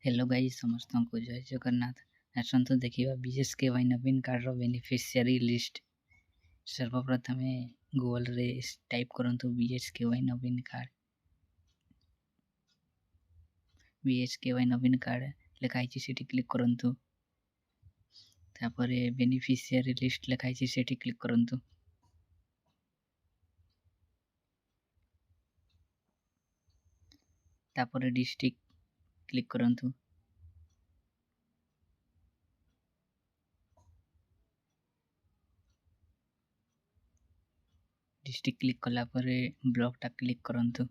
Hello guys समस्त को जय जगन्नाथ। आसतु देखा बीएसकेवाई नवीन कार्ड बेनिफिशियरी लिस्ट। सर्वप्रथम गूगल रे टाइप करंतु बीएसकेवाई नवीन कार्ड। बीएसकेवाई नवीन कार्ड लिखाई सेठी क्लिक करंतु। तापर बेनिफिशियरी लिस्ट लिखाई सेठी क्लिक करंतु। तापर डिस्ट्रिक्ट क्लिक करंतु। डिस्ट्रिक्ट क्लिक कला परे ब्लॉक टा क्लिक करंतु।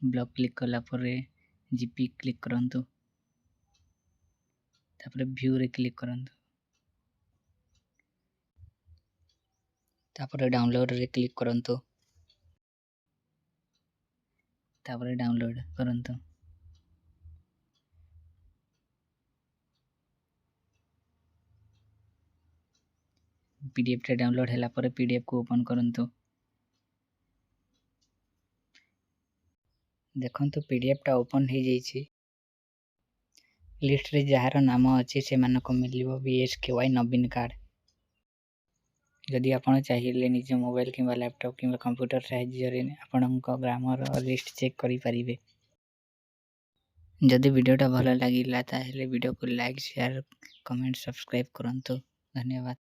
ब्लॉक क्लिक कला परे जीपी क्लिक करंतु। तापर व्यू रे क्लिक करंतु। तापर डाउनलोड रे क्लिक करंतु। तापर डाउनलोड करंतु। पीडीएफ टा डाउनलोड हैला पर पीडीएफ को ओपन करंतु। देखंतु पीडीएफ टा ओपन हो जाइछि। लिस्ट रे जहार नाम अछि से मानको मिलिबो बीएसकेवाई नवीन कार्ड। जदि आपण चाहिए निज मोबाइल किंबा लैपटॉप किंबा कंप्यूटर साहाय्य रे आपणक ग्रामर लिस्ट चेक करि परिबे। जदि वीडियोटा भल लागिला ताहेले वीडियो को लाइक शेयर कमेंट सब्सक्राइब करंतु। धन्यवाद।